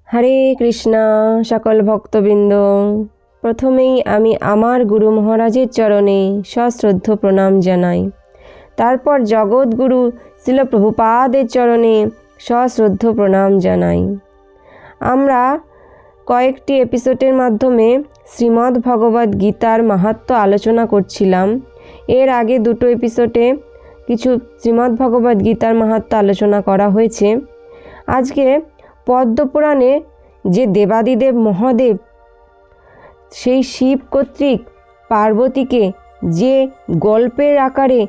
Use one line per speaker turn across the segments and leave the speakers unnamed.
হরে কৃষ্ণা সকল ভক্তবৃন্দ, প্রথমেই আমি আমার গুরু মহারাজের চরণে সশ্রদ্ধ প্রণাম জানাই। তারপর জগৎগুরু শ্রীল প্রভুপাদের চরণে সশ্রদ্ধ প্রণাম জানাই। আমরা কয়েকটি এপিসোডের মাধ্যমে শ্রীমদ্ ভগবদ্ গীতার মাহাত্ম্য আলোচনা করছিলাম। এর আগে দুটো এপিসোডে কিছু শ্রীমদ্ ভগবদ্ গীতার মাহাত্ম্য আলোচনা করা হয়েছে। আজকে পদ্মপুরাণে যে দেবাদিদেব মহাদেব সেই শিব কর্তৃক পার্বতীকে যে গল্পের আকারে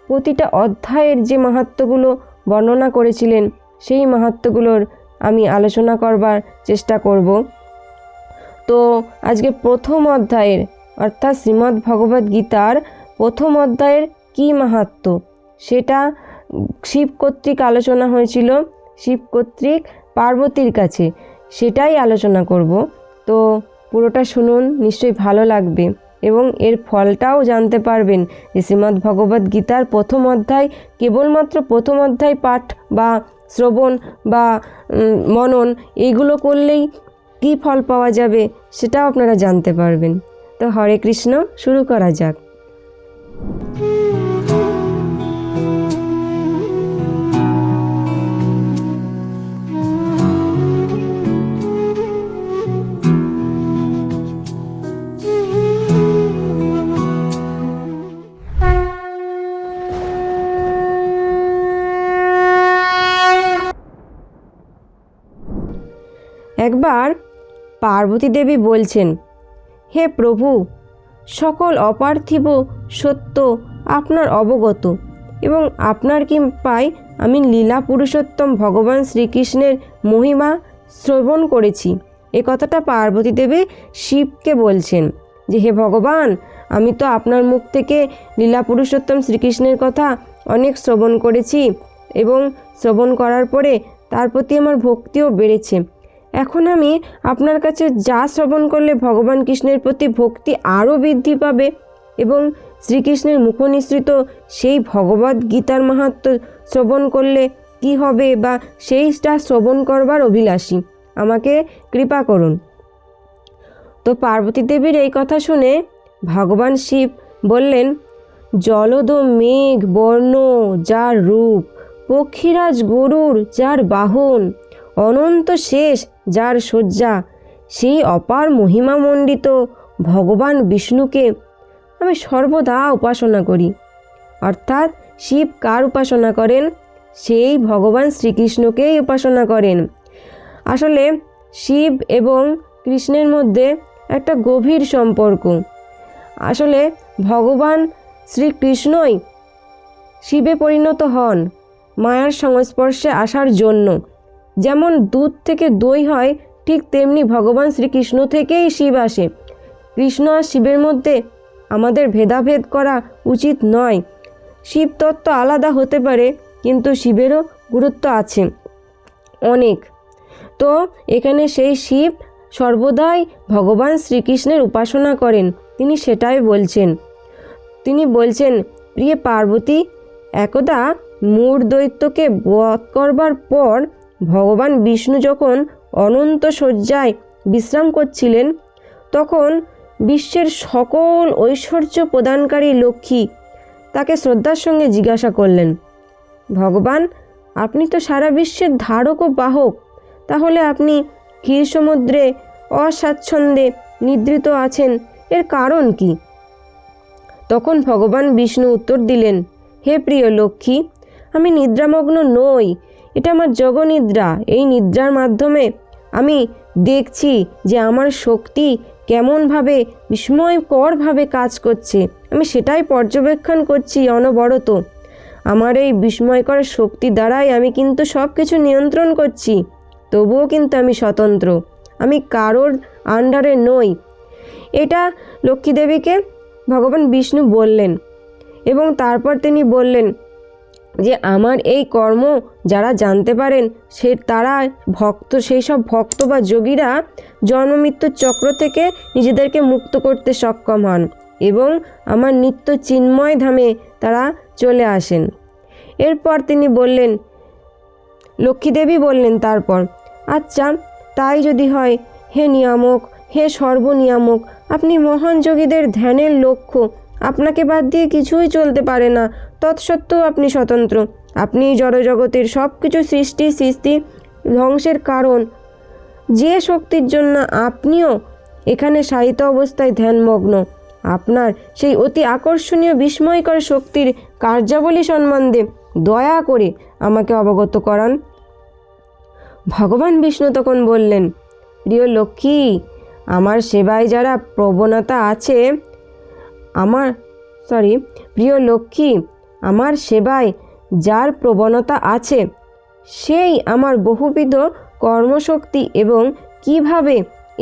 প্রতিটা অধ্যায়ের যে মাহাত্ম্যগুলো বর্ণনা করেছিলেন, সেই মাহাত্ম্যগুলোর আমি আলোচনা করবার চেষ্টা করব। তো আজকে প্রথম অধ্যায়ের অর্থাৎ শ্রীমদ্ ভগবদ্ গীতার প্রথম অধ্যায়ের কী মাহাত্ম্য সেটা শিব কর্তৃক আলোচনা হয়েছিল, শিব কর্তৃক পার্বতীর কাছে, সেটাই আলোচনা করব। তো পুরোটা শুনুন, নিশ্চয়ই ভালো লাগবে এবং এর ফলটাও জানতে পারবেন যে শ্রীমদ্ ভগবদ্ গীতার প্রথম অধ্যায় কেবলমাত্র প্রথম অধ্যায় পাঠ বা শ্রবণ বা মনন এইগুলো করলেই কী ফল পাওয়া যাবে সেটাও আপনারা জানতে পারবেন। তো হরে কৃষ্ণ, শুরু করা যাক। একবার পার্বতী দেবী বলছেন, হে প্রভু, সকল অপার্থিব সত্য আপনার অবগত এবং আপনার কৃপায় আমি লীলা পুরুষোত্তম ভগবান শ্রীকৃষ্ণের মহিমা শ্রবণ করেছি। এ কথাটা পার্বতী দেবী শিবকে বলছেন যে হে ভগবান, আমি তো আপনার মুখ থেকে লীলা পুরুষোত্তম শ্রীকৃষ্ণের কথা অনেক শ্রবণ করেছি এবং শ্রবণ করার পরে তার প্রতি আমার ভক্তিও বেড়েছে। এখন আমি আপনার কাছে যা শ্রবণ করলে ভগবান কৃষ্ণের প্রতি ভক্তি আরও বৃদ্ধি পাবে এবং শ্রীকৃষ্ণের মুখনিসৃত সেই ভগবদ্ গীতার মাহাত্ম্য শ্রবণ করলে কি হবে বা সেইটা শ্রবণ করবার অভিলাষী, আমাকে কৃপা করুন। তো পার্বতী দেবীর এই কথা শুনে ভগবান শিব বললেন, জলদ মেঘ বর্ণ যার রূপ, পক্ষীরাজ গরুর যার বাহন, অনন্ত শেষ যার শয্যা, সেই অপার মহিমামণ্ডিত ভগবান বিষ্ণুকে আমি সর্বদা উপাসনা করি। অর্থাৎ শিব কার উপাসনা করেন? সেই ভগবান শ্রীকৃষ্ণকেই উপাসনা করেন। আসলে শিব এবং কৃষ্ণের মধ্যে একটা গভীর সম্পর্ক। আসলে ভগবান শ্রীকৃষ্ণই শিবে পরিণত হন মায়ার সংস্পর্শে আসার জন্য। যেমন দুধ থেকে দই হয়, ঠিক তেমনি ভগবান শ্রীকৃষ্ণ থেকেই শিব আসে। কৃষ্ণ আর শিবের মধ্যে আমাদের ভেদাভেদ করা উচিত নয়। শিব তত্ত্ব আলাদা হতে পারে, কিন্তু শিবেরও গুরুত্ব আছে অনেক। তো এখানে সেই শিব সর্বদাই ভগবান শ্রীকৃষ্ণের উপাসনা করেন, তিনি সেটাই বলছেন। তিনি বলছেন, প্রিয় পার্বতী, একদা মূঢ় দৈত্যকে বধ করবার পর ভগবান বিষ্ণু যখন অনন্ত শয্যায় বিশ্রাম করছিলেন, তখন বিশ্বের সকল ঐশ্বর্য প্রদানকারী লক্ষ্মী তাকে শ্রদ্ধার সঙ্গে জিজ্ঞাসা করলেন, ভগবান, আপনি তো সারা বিশ্বের ধারক ও বাহক, তাহলে আপনি ক্ষীর সমুদ্রে অস্বাচ্ছন্দ্যে নিদ্রিত আছেন, এর কারণ কি? তখন ভগবান বিষ্ণু উত্তর দিলেন, হে প্রিয় লক্ষ্মী, আমি নিদ্রামগ্ন নই, এটা আমার যোগনিদ্রা। এই নিদ্রার মাধ্যমে আমি দেখছি যে আমার শক্তি কেমনভাবে বিস্ময়করভাবে কাজ করছে, আমি সেটাই পর্যবেক্ষণ করছি অনবরত। আমার এই বিস্ময়কর শক্তি দ্বারাই আমি কিন্তু সব কিছু নিয়ন্ত্রণ করছি, তবুও কিন্তু আমি স্বতন্ত্র, আমি কারোর আন্ডারে নই। এটা লক্ষ্মীদেবীকে ভগবান বিষ্ণু বললেন এবং তারপর তিনি বললেন যে আমার এই কর্ম যারা জানতে পারেন তারা ভক্ত, সেই সব ভক্ত বা যোগীরা জন্মমৃত্যুর চক্র থেকে নিজেদেরকে মুক্ত করতে সক্ষম হন এবং আমার নিত্য চিন্ময় ধামে তারা চলে আসেন। এরপর তিনি বললেন, লক্ষ্মীদেবী বললেন তারপর, আচ্ছা, তাই যদি হয়, হে নিয়ামক, হে সর্বনিয়ামক, আপনি মহান যোগীদের ধ্যানের লক্ষ্য, আপনাকে বাদ দিয়ে কিছুই চলতে পারে না, তৎসত্ত্বেও আপনি স্বতন্ত্র। আপনি জড়জগতের সব কিছু সৃষ্টি ধ্বংসের কারণ। যে শক্তির জন্য আপনিও এখানে শায়িত অবস্থায় ধ্যানমগ্ন, আপনার সেই অতি আকর্ষণীয় বিস্ময়কর শক্তির কার্যাবলী সম্বন্ধে দয়া করে আমাকে অবগত করান। ভগবান বিষ্ণু তখন বললেন, প্রিয় লক্ষ্মী, আমার সেবায় যারা প্রবণতা আছে, প্রিয় লক্ষ্মী, আমার সেবায় যার প্রবণতা আছে, সেই আমার বহুবিধ কর্মশক্তি এবং কিভাবে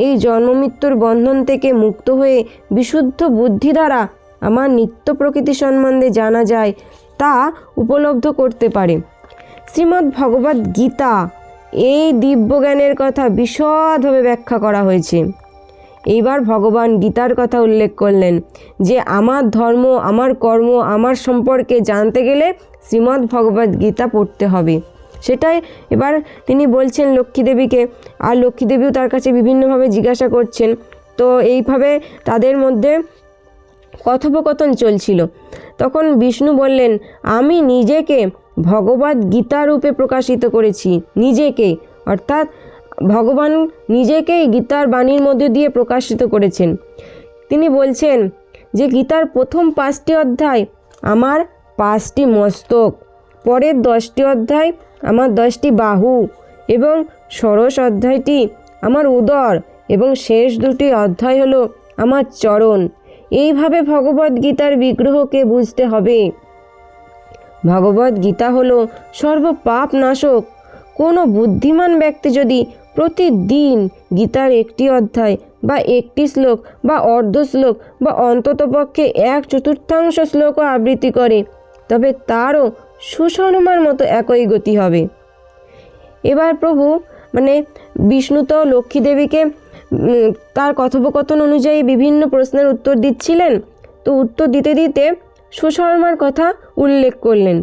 এই জন্মমৃত্যুর বন্ধন থেকে মুক্ত হয়ে বিশুদ্ধ বুদ্ধি দ্বারা আমার নিত্য প্রকৃতি সম্বন্ধে জানা যায় তা উপলব্ধ করতে পারে। শ্রীমদ্ ভগবদ্ গীতা এই দিব্যজ্ঞানের কথা বিশদভাবে ব্যাখ্যা করা হয়েছে। এইবার ভগবান গীতার কথা উল্লেখ করলেন যে আমার ধর্ম, আমার কর্ম, আমার সম্পর্কে জানতে গেলে শ্রীমদ্ ভগবদ্ গীতা পড়তে হবে। সেটাই এবার তিনি বলছেন লক্ষ্মীদেবীকে, আর লক্ষ্মীদেবীও তার কাছে বিভিন্নভাবে জিজ্ঞাসা করছেন। তো এইভাবে তাদের মধ্যে কথোপকথন চলছিল। তখন বিষ্ণু বললেন, আমি নিজেকে ভগবদ্ গীতা রূপে প্রকাশিত করেছি। নিজেকে, অর্থাৎ ভগবান নিজেকেই গীতার বাণীর মধ্যে দিয়ে প্রকাশিত করেছেন। তিনি বলছেন যে গীতার প্রথম 5টি অধ্যায় আমার 5টি মস্তক, পরের 10টি অধ্যায় আমার 10টি বাহু এবং ষোড়শ অধ্যায়টি আমার উদর এবং শেষ 2টি অধ্যায় হলো আমার চরণ। এইভাবে ভগবদ্ গীতার বিগ্রহকে বুঝতে হবে। ভগবদ্ গীতা হলো সর্বপাপ নাশক। কোনো বুদ্ধিমান ব্যক্তি যদি প্রতিদিন গীতার একটি অধ্যায় বা একটি শ্লোক বা অর্ধ শ্লোক বা অন্ততপক্ষে 1/4 শ্লোকও আবৃত্তি করে, তবে তারও সুশর্মার মতো একই গতি হবে। এবার প্রভু বিষ্ণু তো লক্ষ্মীদেবীকে তার কথোপকথন অনুযায়ী বিভিন্ন প্রশ্নের উত্তর দিচ্ছিলেন। তো উত্তর দিতে দিতে সুশর্মার কথা উল্লেখ করলেন।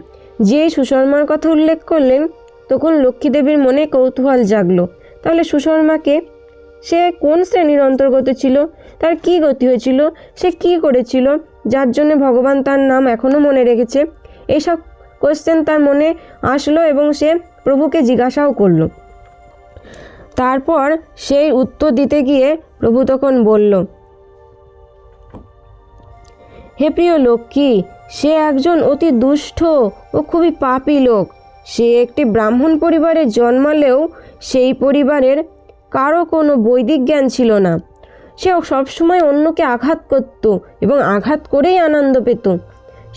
যে সুশর্মার কথা উল্লেখ করলেন, তখন লক্ষ্মীদেবীর মনে কৌতূহল জাগলো, তাহলে সুশর্মাকে, সে কোন শ্রেণীর অন্তর্গত ছিল, তার কি গতি হয়েছিল, সে কি করেছিল যার জন্য ভগবান তার নাম এখনও মনে রেখেছে। এইসব কোশ্চেন তার মনে আসলো এবং সে প্রভুকে জিজ্ঞাসাও করলো। তারপর সেই উত্তর দিতে গিয়ে প্রভু তখন বলল, হে প্রিয় লক্ষ্মী, সে একজন অতি দুষ্ট ও খুবই পাপী লোক। সে একটি ব্রাহ্মণ পরিবারে জন্মালেও সেই পরিবারের কারো কোনো বৈদিক জ্ঞান ছিল না। সে সবসময় অন্যকে আঘাত করত এবং আঘাত করেই আনন্দ পেত।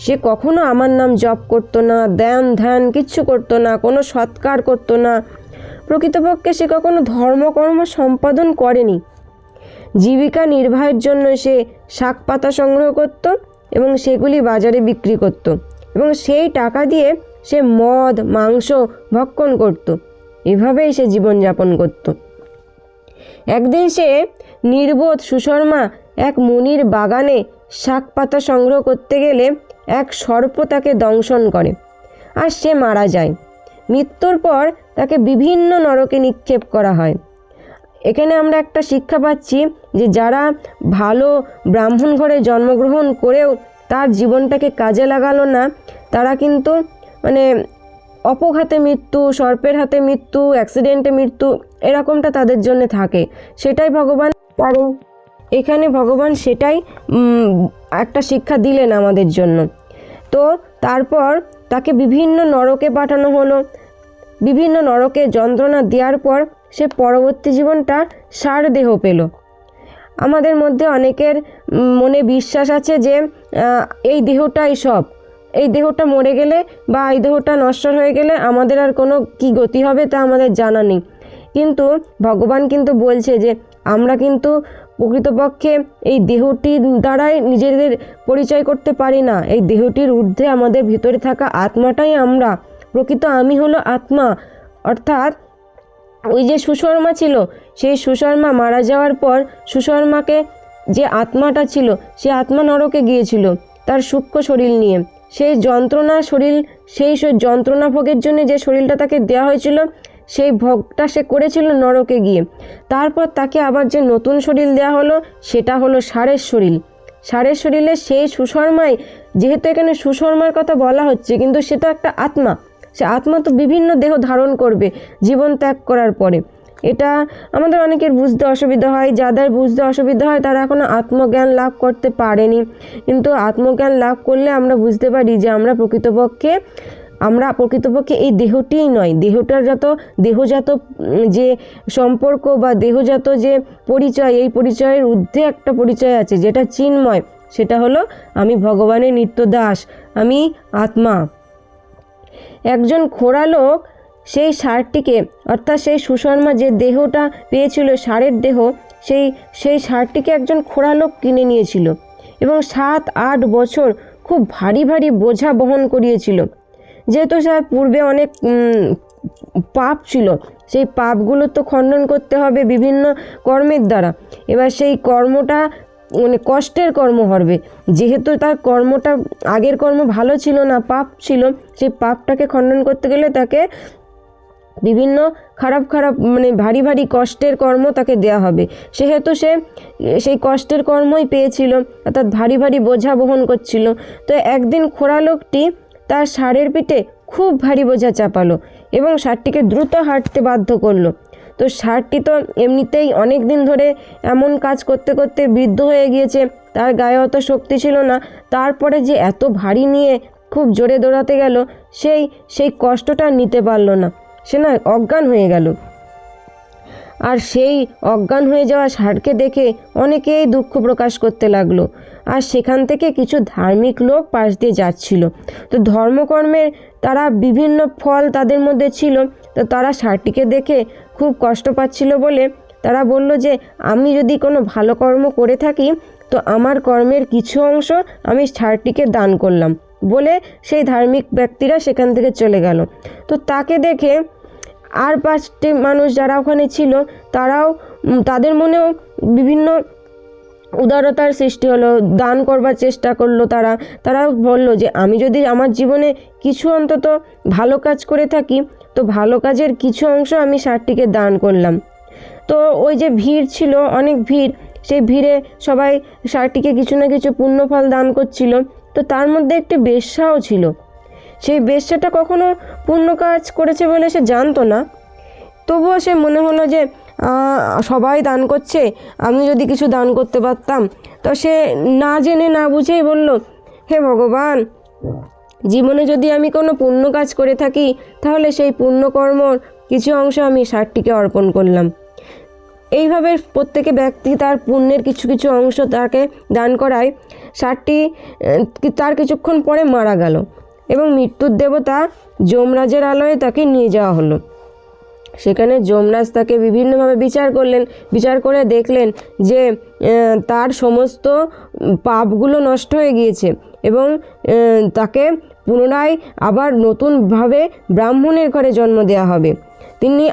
সে কখনো আমার নাম জপ করতো না, ধ্যান কিচ্ছু করতো না, কোনো সৎকার করতো না। প্রকৃতপক্ষে সে কখনো ধর্মকর্ম সম্পাদন করেনি। জীবিকা নির্বাহের জন্য সে শাক পাতা সংগ্রহ করত এবং সেগুলি বাজারে বিক্রি করত এবং সেই টাকা দিয়ে সে মদ মাংস ভক্ষণ করত। এভাবেই সে জীবনযাপন করত। একদিন সে নির্বোধ সুশর্মা এক মুনির বাগানে শাক পাতা সংগ্রহ করতে গেলে এক সর্প তাকে দংশন করে আর সে মারা যায়। মৃত্যুর পর তাকে বিভিন্ন নরকে নিক্ষেপ করা হয়। এখানে আমরা একটা শিক্ষা পাচ্ছি যে যারা ভালো ব্রাহ্মণ ঘরে জন্মগ্রহণ করেও তার জীবনটাকে কাজে লাগালো না, তারা কিন্তু অপঘাতে মৃত্যু, সর্পের হাতে মৃত্যু, অ্যাক্সিডেন্টে মৃত্যু, এরকমটা তাদের জন্য থাকে। সেটাই ভগবান এখানে সেটাই একটা শিক্ষা দিলেন আমাদের জন্য। তো তারপর তাকে বিভিন্ন নরকে পাঠানো হলো। বিভিন্ন নরকে যন্ত্রণা দেওয়ার পর সে পরবর্তী জীবনটা সারদেহ পেল। আমাদের মধ্যে অনেকের মনে বিশ্বাস আছে যে এই দেহটাই সব, এই দেহটা মরে গেলে বা এই দেহটা নশ্বর হয়ে গেলে আমাদের আর কোনো কি গতি হবে তা আমাদের জানা নেই। কিন্তু ভগবান কিন্তু বলছে যে আমরা কিন্তু প্রকৃতপক্ষে এই দেহটির দ্বারাই নিজেদের পরিচয় করতে পারি না। এই দেহটির ঊর্ধ্বে আমাদের ভিতরে থাকা আত্মাটাই আমরা। প্রকৃত আমি হলো আত্মা। অর্থাৎ ওই যে সুশর্মা ছিল, সেই সুশর্মা মারা যাওয়ার পর সুশর্মাকে যে আত্মাটা ছিল, সে আত্মা নরকে গিয়েছিল তার সূক্ষ্ম শরীর নিয়ে। সেই যন্ত্রণা শরীর, সেই যন্ত্রণা ভোগের জন্য যে শরীরটা তাকে দেওয়া হয়েছিল, সেই ভোগটা সে করেছিল নরকে গিয়ে। তারপর তাকে আবার যে নতুন শরীর দেওয়া হলো সেটা হলো ষাঁড়ের শরীর। ষাঁড়ের শরীরে সেই সুশর্মাই, যেহেতু এখানে সুশর্মার কথা বলা হচ্ছে, কিন্তু সেটা একটা আত্মা, সে আত্মা তো বিভিন্ন দেহ ধারণ করবে জীবন ত্যাগ করার পরে। এটা আমাদের অনেকের বুঝতে অসুবিধা হয়, যাদের বুঝতে অসুবিধা হয় তারা এখনও আত্মজ্ঞান লাভ করতে পারেনি। কিন্তু আত্মজ্ঞান লাভ করলে আমরা বুঝতে পারি যে আমরা প্রকৃতপক্ষে এই দেহটিই নয়, দেহজাত যে সম্পর্ক বা দেহজাত যে পরিচয়, এই পরিচয়ের ঊর্ধ্বে একটা পরিচয় আছে যেটা চিন্ময়, সেটা হলো আমি ভগবানের নিত্য দাস, আমি আত্মা। একজন খোড়া লোক সেই ষাঁড়টিকে, অর্থাৎ সেই সুশর্মা যে দেহটা পেয়েছিল ষাঁড়ের দেহ, সেই ষাঁড়টিকে একজন খোড়া লোক কিনে নিয়েছিল এবং 7-8 বছর খুব ভারী ভারী বোঝা বহন করিয়েছিল। যেহেতু তার পূর্বে অনেক পাপ ছিল, সেই পাপগুলো তো খণ্ডন করতে হবে বিভিন্ন কর্মের দ্বারা। এবার সেই কর্মটা মানে কষ্টের কর্ম হবে, যেহেতু তার কর্মটা আগের কর্ম ভালো ছিল না, পাপ ছিল, সেই পাপটাকে খণ্ডন করতে গেলে তাকে বিভিন্ন খারাপ মানে ভারী ভারী কষ্টের কর্ম তাকে দেয়া হবে। সেহেতু সে সেই কষ্টের কর্মই পেয়েছিল, অর্থাৎ ভারী ভারী বোঝা বহন করছিল। তো একদিন খোড়া লোকটি তার ষাঁড়ের পিঠে খুব ভারী বোঝা চাপালো এবং ষাঁড়টিকে দ্রুত হাঁটতে বাধ্য করলো। তো ষাঁড়টি তো এমনিতেই অনেক দিন ধরে এমন কাজ করতে করতে বৃদ্ধ হয়ে গিয়েছে, তার গায়ে অত শক্তি ছিল না। তারপরে যে এত ভারী নিয়ে খুব জোরে দৌড়াতে গেল, সেই কষ্টটা নিতে পারল না, সে না অজ্ঞান হয়ে গেল। আর সেই অজ্ঞান হয়ে যাওয়া ষাঁড়কে দেখে অনেকেই দুঃখ প্রকাশ করতে লাগলো। আর সেখান থেকে কিছু ধার্মিক লোক পাশ দিয়ে যাচ্ছিল। তো ধর্মকর্মের তারা বিভিন্ন ফল তাদের মধ্যে ছিল, তো তারা ষাঁড়টিকে দেখে খুব কষ্ট পাচ্ছিল বলে তারা বলল যে আমি যদি কোনো ভালো কর্ম করে থাকি তো আমার কর্মের কিছু অংশ আমি ষাঁড়টিকে দান করলাম বলে সেই ধার্মিক ব্যক্তিরা সেখান থেকে চলে গেল। তো তাকে দেখে আর 5টি মানুষ যারা ওখানে ছিল তাদের মনেও বিভিন্ন উদারতার সৃষ্টি হলো, দান করবার চেষ্টা করলো। তারা বলল যে আমি যদি আমার জীবনে কিছু অন্তত ভালো কাজ করে থাকি তো ভালো কাজের কিছু অংশ আমি ষাঁড়টিকে দান করলাম। তো ওই যে ভিড় ছিল, অনেক ভিড়, সেই ভিড়ে সবাই ষাঁড়টিকে কিছু না কিছু পুণ্যফল দান করছিল। তো তার মধ্যে একটি বেশ্যাও ছিল। সেই বেশ্যাটা কখনো পুণ্য কাজ করেছে বলে সে জানতো না, তবুও সে মনে হলো যে সবাই দান করছে, আমি যদি কিছু দান করতে পারতাম। তো সে না জেনে না বুঝেই বলল, হে ভগবান, জীবনে যদি আমি কোনো পুণ্য কাজ করে থাকি তাহলে সেই পুণ্যকর্মর কিছু অংশ আমি ষাঁড়টিকে অর্পণ করলাম। এইভাবে প্রত্যেকে ব্যক্তি তার পুণ্যের কিছু কিছু অংশ তাকে দান করায় ষাঁড়টি তার কিছুক্ষণ পরে মারা গেল এবং মৃত্যুর দেবতা যমরাজের আলয়ে তাকে নিয়ে যাওয়া হলো। সেখানে যমরাজ তাকে বিভিন্নভাবে বিচার করে দেখলেন যে তার সমস্ত পাপগুলো নষ্ট হয়ে গিয়েছে এবং তাকে পুনরায় আবার নতুনভাবে ব্রাহ্মণের ঘরে জন্ম দেওয়া হবে। তিনি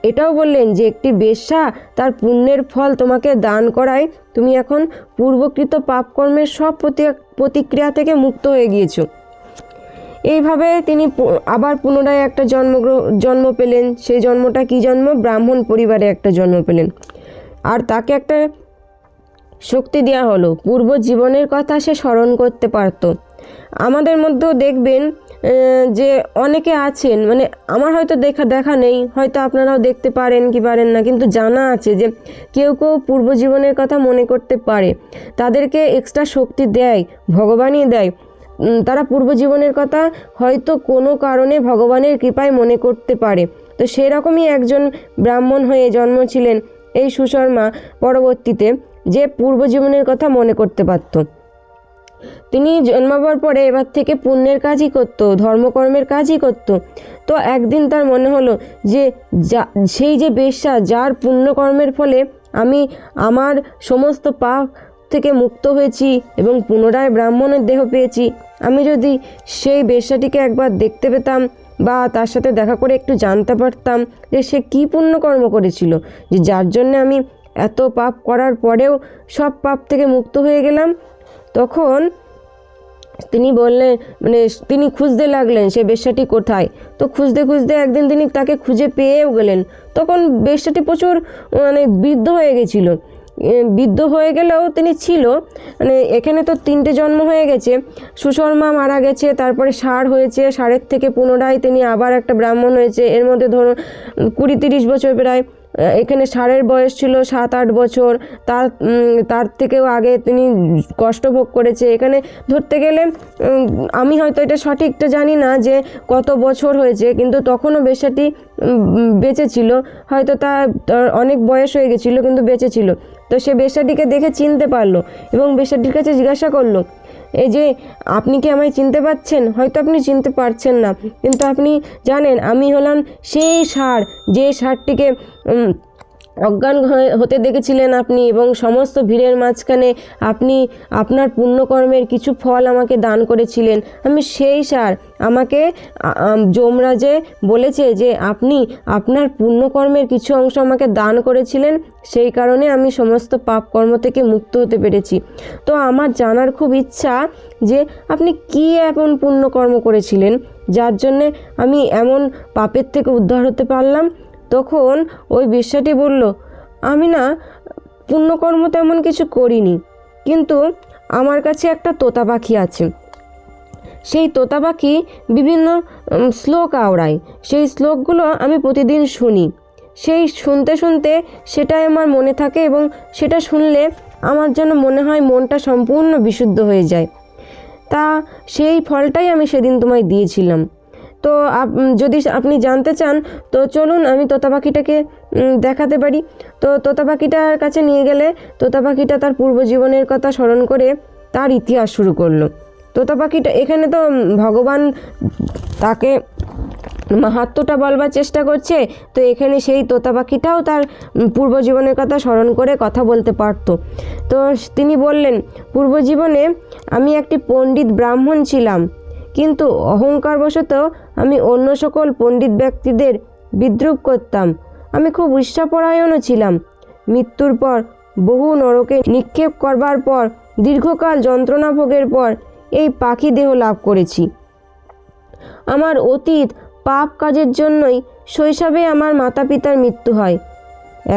এটাও বললেন যে একটি বেশ্যা তার পুণ্যের ফল তোমাকে দান করায় তুমি এখন পূর্বকৃত পাপকর্মের সব প্রতিক্রিয়া থেকে মুক্ত হয়ে গিয়েছো। এইভাবে তিনি আবার পুনরায় একটা জন্ম পেলেন। সেই জন্মটা কি জন্ম? ব্রাহ্মণ পরিবারে একটা জন্ম পেলেন। আর তাকে একটা শক্তি দেওয়া হলো, পূর্ব জীবনের কথা সে স্মরণ করতে পারত। আমাদের মধ্যেও দেখবেন যে অনেকে আছেন, মানে আমার হয়তো দেখা নেই, হয়তো আপনারাও দেখতে পারেন কি পারেন না, কিন্তু জানা আছে যে কেউ পূর্ব জীবনের কথা মনে করতে পারে। তাদেরকে এক্সট্রা শক্তি দেয়, ভগবানই দেয়। তারা পূর্ব জীবনের কথা হয়তো কোনো কারণে ভগবানের কৃপায় মনে করতে পারে। তো সেরকমই একজন ব্রাহ্মণ হয়ে জন্মেছিলেন এই সুশর্মা পরবর্তীতে, যে পূর্ব জীবনের কথা মনে করতে পারত। তিনি জন্মাবার পরে এবার থেকে পুণ্যের কাজই করত, ধর্মকর্মের কাজই করত। তো একদিন তার মনে হলো যে সেই যে বেশ্যা, যার পুণ্যকর্মের ফলে আমি আমার সমস্ত পাপ থেকে মুক্ত হয়েছি এবং পুনরায় ব্রাহ্মণের দেহ পেয়েছি, আমি যদি সেই বেশ্যাটিকে একবার দেখতে পেতাম বা তার সাথে দেখা করে একটু জানতে পারতাম যে সে কী পুণ্যকর্ম করেছিল, যে যার জন্য আমি এত পাপ করার পরেও সব পাপ থেকে মুক্ত হয়ে গেলাম, তখন তিনি বললেন, মানে তিনি খুঁজতে লাগলেন সে বেশ্যাটি কোথায়। তো খুঁজতে খুঁজতে একদিন তিনি তাকে খুঁজে পেয়েও গেলেন। তখন বেশ্যাটি প্রচুর মানে বৃদ্ধ হয়ে গেছিল। বৃদ্ধ হয়ে গেলেও তিনি ছিল, মানে এখানে তো 3টে জন্ম হয়ে গেছে। সুশর্মা মারা গেছে, তারপরে ষাঁড় হয়েছে, ষাঁড়ের থেকে পুনরায় তিনি আবার একটা ব্রাহ্মণ হয়েছে। এর মধ্যে ধরুন 20-30 বছর প্রায়। এখানে ষাঁড়ের বয়স ছিল 7-8 বছর। তার থেকেও আগে তিনি কষ্ট ভোগ করেছে। এখানে ধরতে গেলে আমি হয়তো এটা সঠিকটা জানি না যে কত বছর হয়েছে, কিন্তু তখনও বেশ্যাটি বেঁচে ছিল। হয়তো তার অনেক বয়স হয়ে গেছিলো, কিন্তু বেঁচে ছিল। তো সে বেশ্যাটিকে দেখে চিনতে পারলো এবং বেশ্যাটির কাছে জিজ্ঞাসা করলো, এই যে আপনি কি আমায় চিনতে পারছেন? হয়তো আপনি চিনতে পারছেন না, কিন্তু আপনি জানেন আমি হলাম সেই ষাঁড়, যে ষাঁড়টিকে অজ্ঞান হতে দেখেছিলেন আপনি, এবং সমস্ত ভিড়ের মাঝখানে আপনি আপনার পুণ্যকর্মের কিছু ফল আমাকে দান করেছিলেন। আমি সেই ষাঁড়। আমাকে যমরাজে বলেছে যে আপনি আপনার পুণ্যকর্মের কিছু অংশ আমাকে দান করেছিলেন, সেই কারণে আমি সমস্ত পাপ কর্ম থেকে মুক্ত হতে পেরেছি। তো আমার জানার খুব ইচ্ছা যে আপনি কী এমন পুণ্যকর্ম করেছিলেন যার জন্যে আমি এমন পাপের থেকে উদ্ধার হতে পারলাম। তখন ওই বেশ্যাটি বলল, আমি না পুণ্যকর্ম তেমন কিছু করিনি, কিন্তু আমার কাছে একটা তোতা পাখি আছে। সেই তোতা পাখি বিভিন্ন শ্লোক আওড়ায়। সেই শ্লোকগুলো আমি প্রতিদিন শুনি। সেই শুনতে শুনতে সেটাই আমার মনে থাকে, এবং সেটা শুনলে আমার যেন মনে হয় মনটা সম্পূর্ণ বিশুদ্ধ হয়ে যায়। তা সেই ফলটাই আমি সেদিন তোমায় দিয়েছিলাম। তো যদি আপনি জানতে চান তো চলুন, আমি তোতা পাখিটাকে দেখাতে পারি। তো তোতা পাখিটার কাছে নিয়ে গেলে তোতা পাখিটা তার পূর্বজীবনের কথা স্মরণ করে তার ইতিহাস শুরু করলো। তোতা পাখিটা, এখানে তো ভগবান তাকে মাহাত্ম্যটা বলবার চেষ্টা করছে, তো এখানে সেই তোতা পাখিটাও তার পূর্বজীবনের কথা স্মরণ করে কথা বলতে পারত। তো তিনি বললেন, পূর্বজীবনে আমি একটি পণ্ডিত ব্রাহ্মণ ছিলাম, কিন্তু অহংকারবশত আমি অন্য সকল পণ্ডিত ব্যক্তিদের বিদ্রূপ করতাম। আমি খুব ঈর্ষাপরায়ণও ছিলাম। মৃত্যুর পর বহু নরকে নিক্ষেপ করবার পর দীর্ঘকাল যন্ত্রণা ভোগের পর এই পাখি দেহ লাভ করেছি। আমার অতীত পাপ কাজের জন্যই শৈশবে আমার মাতা পিতার মৃত্যু হয়।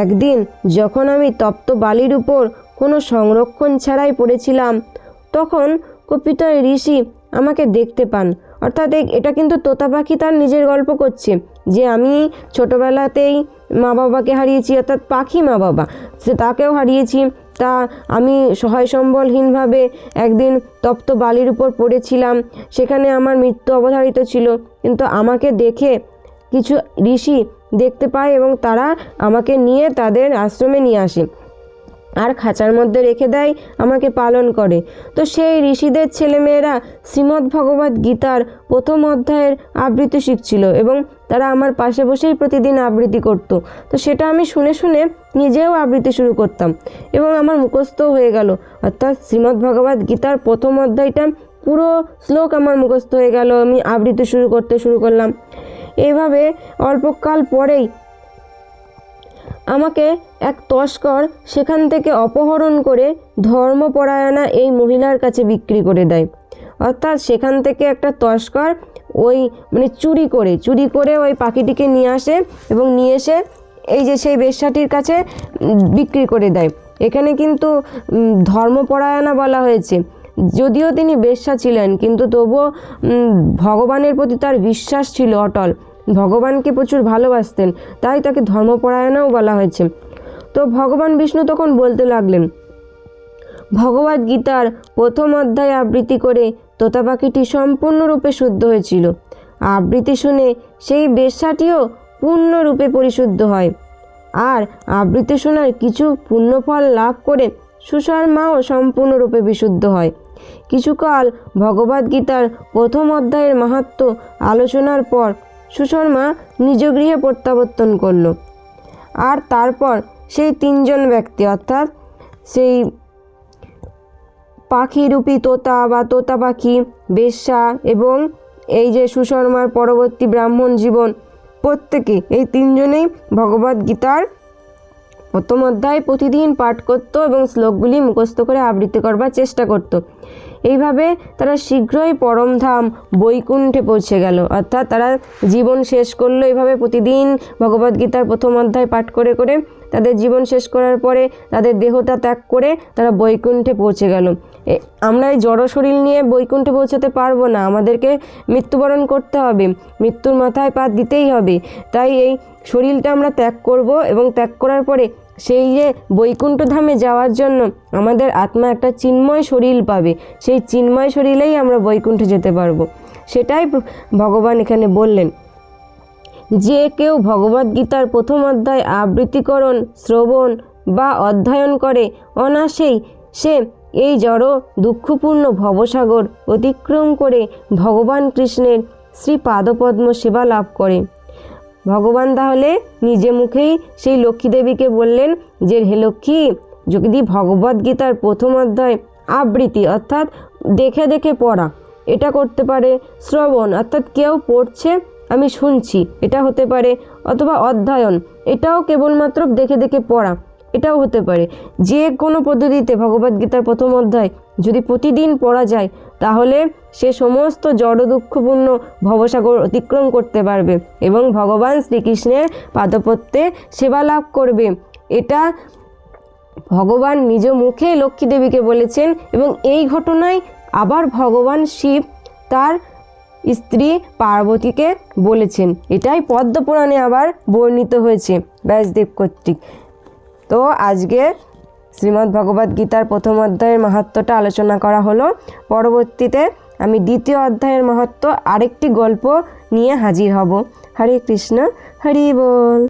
একদিন যখন আমি তপ্ত বালির উপর কোনো সংরক্ষণ ছাড়াই পড়েছিলাম, তখন কপিতয় ঋষি আমাকে দেখতে পান। অর্থাৎ এটা কিন্তু তোতা পাখি তার নিজের গল্প করছে যে আমি ছোটোবেলাতেই মা বাবাকে হারিয়েছি, অর্থাৎ পাখি মা বাবা, সে তাকেও হারিয়েছি। তা আমি সহায় সম্বলহীনভাবে একদিন তপ্ত বালির উপর পড়েছিলাম, সেখানে আমার মৃত্যু অবধারিত ছিল। কিন্তু আমাকে দেখে কিছু ঋষি দেখতে পায় এবং তারা আমাকে নিয়ে তাদের আশ্রমে নিয়ে আসে আর খাঁচার মধ্যে রেখে দেয়, আমাকে পালন করে। তো সেই ঋষিদের ছেলেমেয়েরা শ্রীমদ্ ভগবদ্ গীতার 1ম অধ্যায়ের আবৃত্তি শিখছিল এবং তারা আমার পাশে বসেই প্রতিদিন আবৃত্তি করত। তো সেটা আমি শুনে শুনে নিজেও আবৃত্তি শুরু করতাম এবং আমার মুখস্থ হয়ে গেল। অর্থাৎ শ্রীমদ্ ভগবদ্ গীতার 1ম অধ্যায়টা পুরো শ্লোক আমার মুখস্থ হয়ে গেল। আমি আবৃত্তি শুরু করলাম। এইভাবে অল্পকাল পরেই আমাকে এক তস্কর সেখান থেকে অপহরণ করে ধর্মপরায়ণা এই মহিলার কাছে বিক্রি করে দেয়। অর্থাৎ সেখান থেকে একটা তস্কর ওই চুরি করে ওই পাখিটিকে নিয়ে আসে এবং নিয়ে এসে এই যে সেই বেশ্যাটির কাছে বিক্রি করে দেয়। এখানে কিন্তু ধর্মপরায়ণা বলা হয়েছে। যদিও তিনি বেশ্যা ছিলেন, কিন্তু তবুও ভগবানের প্রতি তার বিশ্বাস ছিল অটল। ভগবানকে প্রচুর ভালোবাসতেন, তাই তাকে ধর্মপরায়ণাও বলা হয়েছে। তো ভগবান বিষ্ণু তখন বলতে লাগলেন, ভগবদ্ গীতার 1ম অধ্যায় আবৃত্তি করে তোতা পাখিটি সম্পূর্ণরূপে শুদ্ধ হয়েছিল। আবৃত্তি শুনে সেই বেশ্যাটিও পূর্ণরূপে পরিশুদ্ধ হয়, আর আবৃত্তি শোনার কিছু পুণ্যফল লাভ করে সুশর্মাও সম্পূর্ণরূপে বিশুদ্ধ হয়। কিছুকাল ভগবদ্ গীতার 1ম অধ্যায়ের মাহাত্ম্য আলোচনার পর সুশর্মা নিজ গৃহে প্রত্যাবর্তন করল। আর তারপর সেই 3জন ব্যক্তি, অর্থাৎ সেই পাখিরূপী তোতা বা তোতা পাখি, বেশ্যা এবং এই যে সুশর্মার পরবর্তী ব্রাহ্মণ জীবন, প্রত্যেকে এই 3জনেই ভগবদ্ গীতার 1ম অধ্যায় প্রতিদিন পাঠ করত এবং শ্লোকগুলি মুখস্থ করে আবৃত্তি করবার চেষ্টা করত। এইভাবে তারা শীঘ্রই পরমধাম বৈকুণ্ঠে পৌঁছে গেল। অর্থাৎ তারা জীবন শেষ করলো এইভাবে প্রতিদিন ভগবদ্গীতার প্রথম অধ্যায় পাঠ করে করে তাদের জীবন শেষ করার পরে তাদের দেহটা ত্যাগ করে তারা বৈকুণ্ঠে পৌঁছে গেল। আমরা এই জড় শরীর নিয়ে বৈকুণ্ঠে পৌঁছাতে পারবো না, আমাদেরকে মৃত্যুবরণ করতে হবে, মৃত্যুর মাথায় পা দিতেই হবে। তাই এই শরীরটা আমরা ত্যাগ করব এবং ত্যাগ করার পরে সেই যে বৈকুণ্ঠ ধামে যাওয়ার জন্য আমাদের আত্মা একটা চিন্ময় শরীর পাবে, সেই চিন্ময় শরীরেই আমরা বৈকুণ্ঠে যেতে পারবো। সেটাই ভগবান এখানে বললেন। যে কেউ ভগবদ্গীতার প্রথম অধ্যায় আবৃত্তিকরণ, শ্রবণ বা অধ্যয়ন করে অনায়াসেই সে এই জড় দুঃখপূর্ণ ভবসাগর অতিক্রম করে ভগবান কৃষ্ণের শ্রী পাদপদ্ম সেবা লাভ করে। ভগবান তাহলে নিজে মুখেই সেই লক্ষ্মী দেবীকে বললেন যে হে লক্ষ্মী, যদি ভগবদ্গীতার প্রথম অধ্যায় আবৃত্তি অর্থাৎ দেখে দেখে পড়া এটা করতে পারে, শ্রবণ অর্থাৎ কেউ পড়ছে আমি শুনছি এটা হতে পারে, অথবা অধ্যয়ন এটাও কেবলমাত্র দেখে দেখে পড়া এটাও হতে পারে। যে কোনো পদ্ধতিতে ভগবদ্গীতার প্রথম অধ্যায় যদি প্রতিদিন পড়া যায় তাহলে সে সমস্ত জড় দুঃখপূর্ণ ভবসাগর অতিক্রম করতে পারবে এবং ভগবান শ্রীকৃষ্ণের পাদপদ্মে সেবা লাভ করবে। এটা ভগবান নিজ মুখে লক্ষ্মী দেবীকে বলেছেন এবং এই ঘটনায় আবার ভগবান শিব তার স্ত্রী পার্বতীকে বলেছেন। এটাই পদ্মপুরাণে আবার বর্ণিত হয়েছে ব্যাসদেব কর্তৃক। তো আজকে শ্রীমদ্ ভগবদ্গীতার প্রথম অধ্যায়ের মাহাত্ম্যটা আলোচনা করা হলো। পরবর্তীতে আমি দ্বিতীয় অধ্যায়ের মাহাত্ম্য আরেকটি গল্প নিয়ে হাজির হব। হরে কৃষ্ণ, হরি বল।